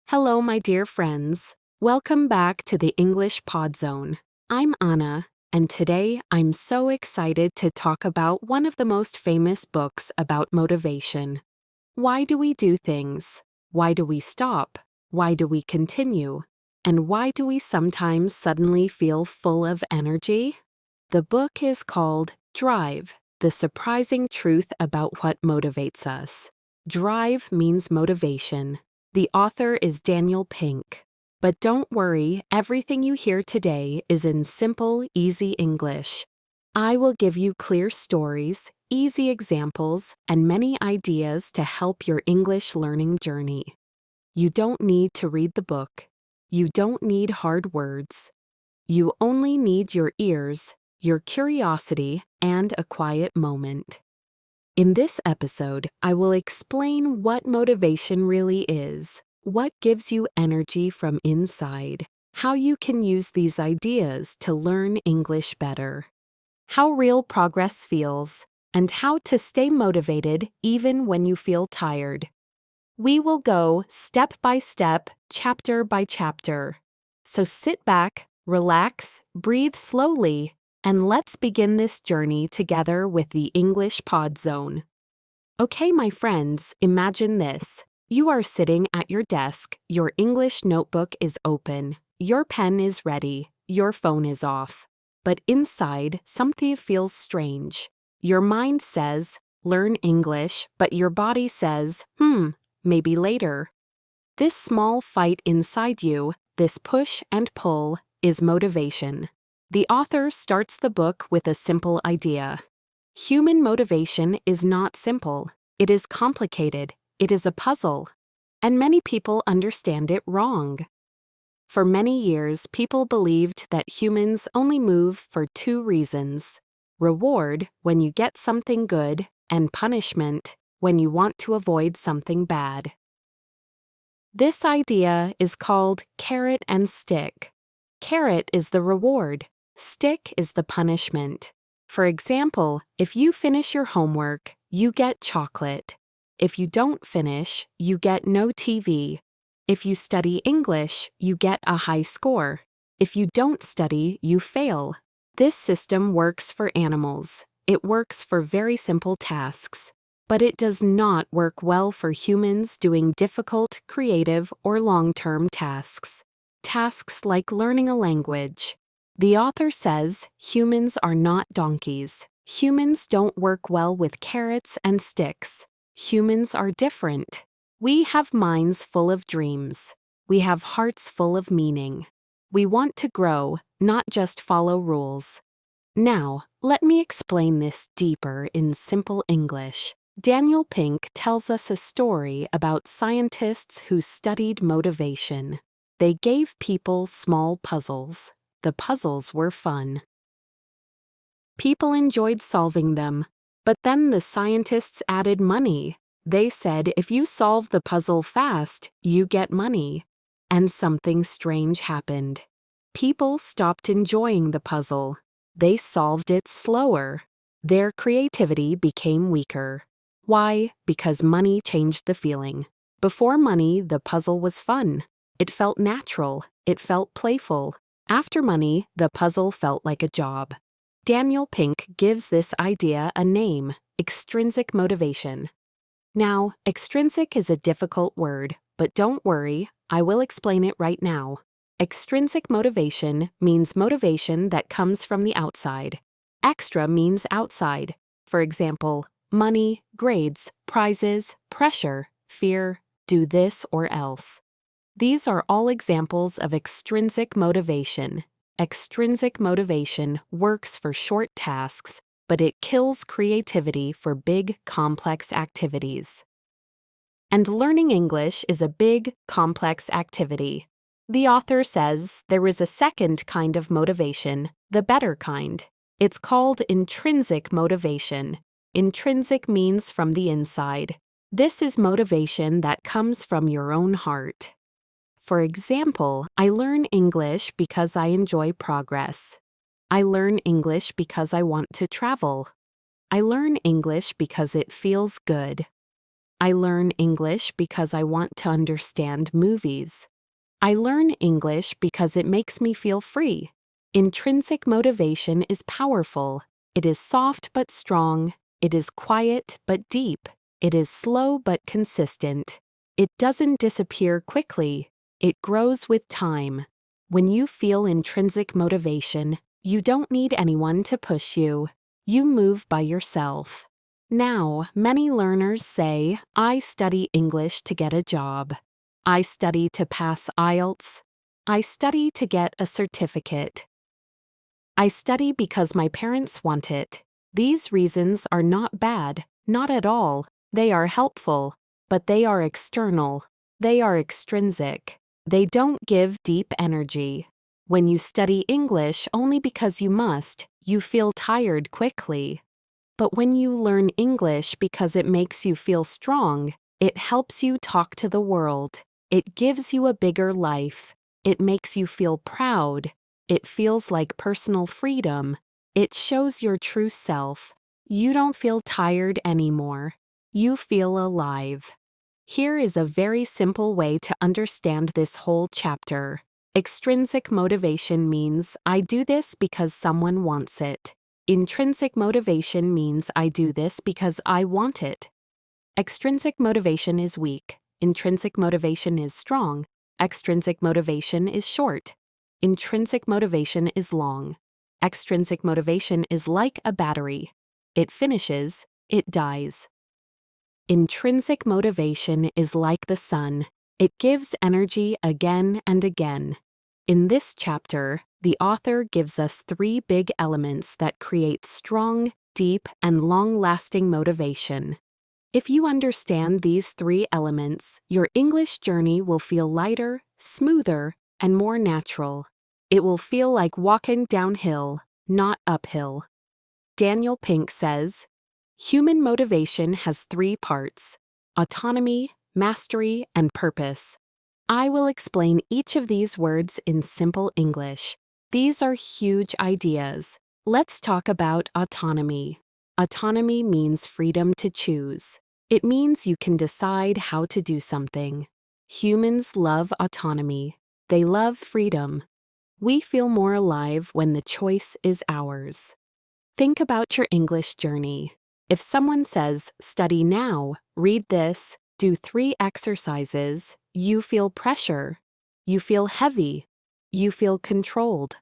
Hello, my dear friends. Welcome back to the English Pod Zone. I'm Anna, and today I'm so excited to talk about one of the most famous books about motivation. Why do we do things? Why do we stop? Why do we continue? And why do we sometimes suddenly feel full of energy? The book is called Drive: The Surprising Truth About What Motivates Us. Drive means motivation. The author is Daniel Pink. But don't worry, everything you hear today is in simple, easy English. I will give you clear stories, easy examples, and many ideas to help your English learning journey. You don't need to read the book. You don't need hard words. You only need your ears, your curiosity, and a quiet moment. In this episode, I will explain what motivation really is, what gives you energy from inside, how you can use these ideas to learn English better, how real progress feels, and how to stay motivated even when you feel tired. We will go step by step, chapter by chapter. So sit back, relax, breathe slowly, and let's begin this journey together with the English Pod Zone. Okay, my friends, imagine this. You are sitting at your desk, your English notebook is open, your pen is ready, your phone is off. But inside, something feels strange. Your mind says, learn English, but your body says, maybe later. This small fight inside you, this push and pull, is motivation. The author starts the book with a simple idea. Human motivation is not simple. It is complicated. It is a puzzle. And many people understand it wrong. For many years, people believed that humans only move for two reasons: reward, when you get something good, and punishment, when you want to avoid something bad. This idea is called carrot and stick. Carrot is the reward. Stick is the punishment. For example, if you finish your homework, you get chocolate. If you don't finish, you get no TV. If you study English, you get a high score. If you don't study, you fail. This system works for animals. It works for very simple tasks. But it does not work well for humans doing difficult, creative, or long-term tasks. Tasks like learning a language. The author says humans are not donkeys. Humans don't work well with carrots and sticks. Humans are different. We have minds full of dreams. We have hearts full of meaning. We want to grow, not just follow rules. Now, let me explain this deeper in simple English. Daniel Pink tells us a story about scientists who studied motivation. They gave people small puzzles. The puzzles were fun. People enjoyed solving them, but then the scientists added money. They said if you solve the puzzle fast, you get money. And something strange happened. People stopped enjoying the puzzle. They solved it slower. Their creativity became weaker. Why? Because money changed the feeling. Before money, the puzzle was fun. It felt natural. It felt playful. After money, the puzzle felt like a job. Daniel Pink gives this idea a name: extrinsic motivation. Now, extrinsic is a difficult word, but don't worry, I will explain it right now. Extrinsic motivation means motivation that comes from the outside. Extra means outside. For example, money, grades, prizes, pressure, fear, do this or else. These are all examples of extrinsic motivation. Extrinsic motivation works for short tasks, but it kills creativity for big, complex activities. And learning English is a big, complex activity. The author says there is a second kind of motivation, the better kind. It's called intrinsic motivation. Intrinsic means from the inside. This is motivation that comes from your own heart. For example, I learn English because I enjoy progress. I learn English because I want to travel. I learn English because it feels good. I learn English because I want to understand movies. I learn English because it makes me feel free. Intrinsic motivation is powerful. It is soft but strong. It is quiet but deep. It is slow but consistent. It doesn't disappear quickly. It grows with time. When you feel intrinsic motivation, you don't need anyone to push you. You move by yourself. Now, many learners say, I study English to get a job. I study to pass IELTS. I study to get a certificate. I study because my parents want it. These reasons are not bad, not at all. They are helpful, but they are external. They are extrinsic. They don't give deep energy. When you study English only because you must, you feel tired quickly. But when you learn English because it makes you feel strong, it helps you talk to the world. It gives you a bigger life. It makes you feel proud. It feels like personal freedom. It shows your true self. You don't feel tired anymore. You feel alive. Here is a very simple way to understand this whole chapter. Extrinsic motivation means I do this because someone wants it. Intrinsic motivation means I do this because I want it. Extrinsic motivation is weak. Intrinsic motivation is strong. Extrinsic motivation is short. Intrinsic motivation is long. Extrinsic motivation is like a battery. It finishes, it dies. Intrinsic motivation is like the sun. It gives energy again and again. In this chapter, the author gives us 3 big elements that create strong, deep, and long-lasting motivation. If you understand these 3 elements, your English journey will feel lighter, smoother, and more natural. It will feel like walking downhill, not uphill. Daniel Pink says, human motivation has 3 parts: autonomy, mastery, and purpose. I will explain each of these words in simple English. These are huge ideas. Let's talk about autonomy. Autonomy means freedom to choose. It means you can decide how to do something. Humans love autonomy. They love freedom. We feel more alive when the choice is ours. Think about your English journey. If someone says, study now, read this, do 3 exercises, you feel pressure. You feel heavy. You feel controlled.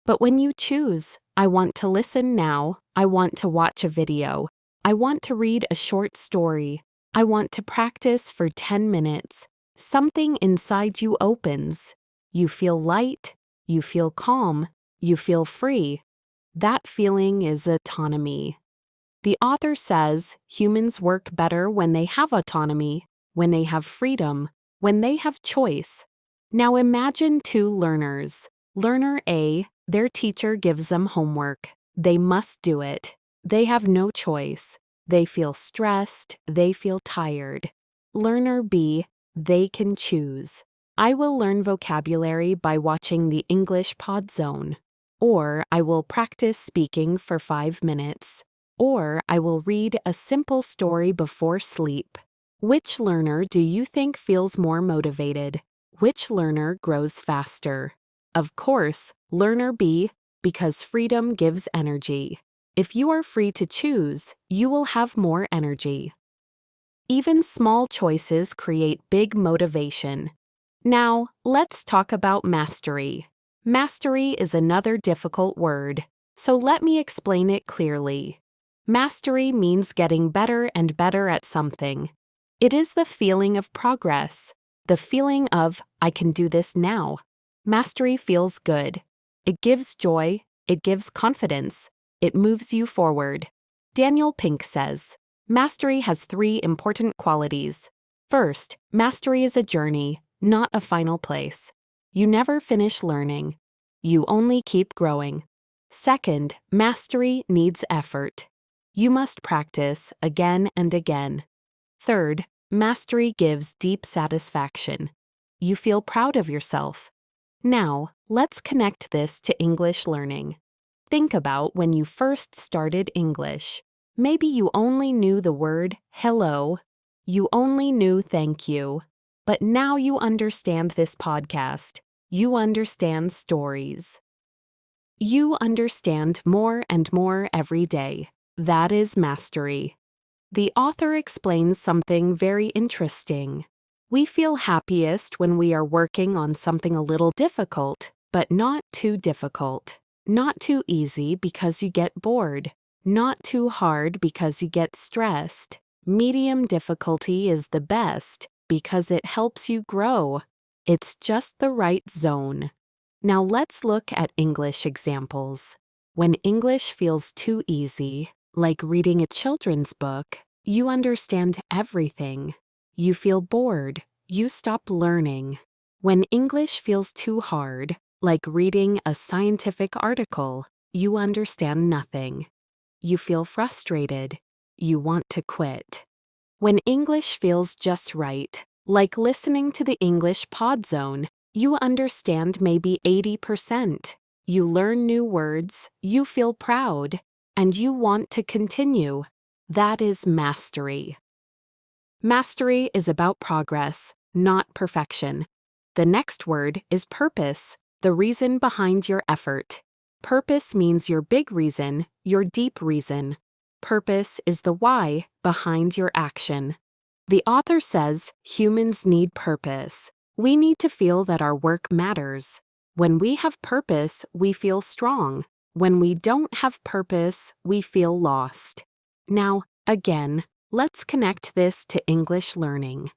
But when you choose, I want to listen now, I want to watch a video, I want to read a short story, I want to practice for 10 minutes, something inside you opens. You feel light, you feel calm, you feel free. That feeling is autonomy. The author says humans work better when they have autonomy, when they have freedom, when they have choice. Now imagine 2 learners. Learner A, their teacher gives them homework. They must do it. They have no choice. They feel stressed. They feel tired. Learner B, they can choose. I will learn vocabulary by watching the English Pod Zone. Or I will practice speaking for 5 minutes. Or I will read a simple story before sleep. Which learner do you think feels more motivated? Which learner grows faster? Of course, learner B, because freedom gives energy. If you are free to choose, you will have more energy. Even small choices create big motivation. Now, let's talk about mastery. Mastery is another difficult word, so let me explain it clearly. Mastery means getting better and better at something. It is the feeling of progress, the feeling of, I can do this now. Mastery feels good. It gives joy. It gives confidence. It moves you forward. Daniel Pink says, mastery has 3 important qualities. First, mastery is a journey, not a final place. You never finish learning. You only keep growing. Second, mastery needs effort. You must practice again and again. Third, mastery gives deep satisfaction. You feel proud of yourself. Now, let's connect this to English learning. Think about when you first started English. Maybe you only knew the word hello. You only knew thank you. But now you understand this podcast. You understand stories. You understand more and more every day. That is mastery. The author explains something very interesting. We feel happiest when we are working on something a little difficult, but not too difficult. Not too easy because you get bored. Not too hard because you get stressed. Medium difficulty is the best because it helps you grow. It's just the right zone. Now let's look at English examples. When English feels too easy, like reading a children's book, you understand everything. You feel bored. You stop learning. When English feels too hard, like reading a scientific article, you understand nothing. You feel frustrated. You want to quit. When English feels just right, like listening to the English Pod Zone, you understand maybe 80%. You learn new words, you feel proud, and you want to continue. That is mastery. Mastery is about progress, not perfection. The next word is purpose, the reason behind your effort. Purpose means your big reason, your deep reason. Purpose is the why behind your action. The author says humans need purpose. We need to feel that our work matters. When we have purpose, we feel strong. When we don't have purpose, we feel lost. Now, again, let's connect this to English learning.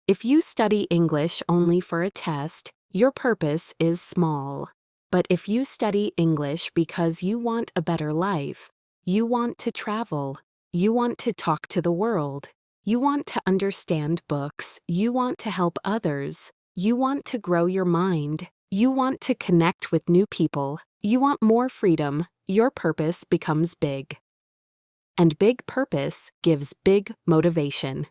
If you study English only for a test, your purpose is small. But if you study English because you want a better life, you want to travel, you want to talk to the world, you want to understand books, you want to help others, you want to grow your mind, you want to connect with new people, you want more freedom, your purpose becomes big. And big purpose gives big motivation.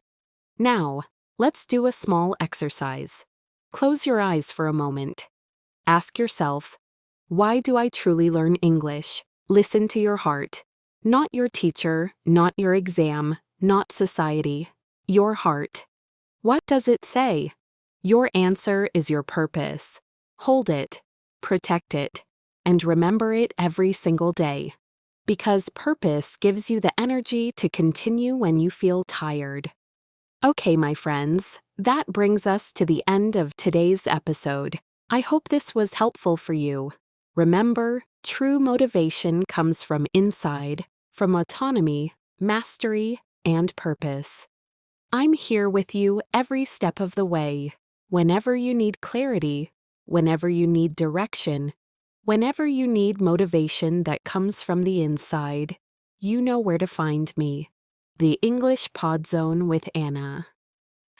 Now, let's do a small exercise. Close your eyes for a moment. Ask yourself, why do I truly learn English? Listen to your heart. Not your teacher, not your exam, not society. Your heart. What does it say? Your answer is your purpose. Hold it, protect it, and remember it every single day. Because purpose gives you the energy to continue when you feel tired. Okay, my friends, that brings us to the end of today's episode. I hope this was helpful for you. Remember, true motivation comes from inside, from autonomy, mastery, and purpose. I'm here with you every step of the way. Whenever you need clarity, whenever you need direction, whenever you need motivation that comes from the inside, you know where to find me. The English Pod Zone with Anna.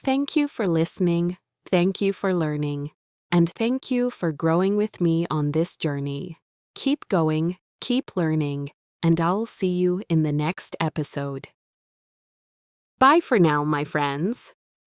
Thank you for listening, thank you for learning, and thank you for growing with me on this journey. Keep going, keep learning, and I'll see you in the next episode. Bye for now, my friends.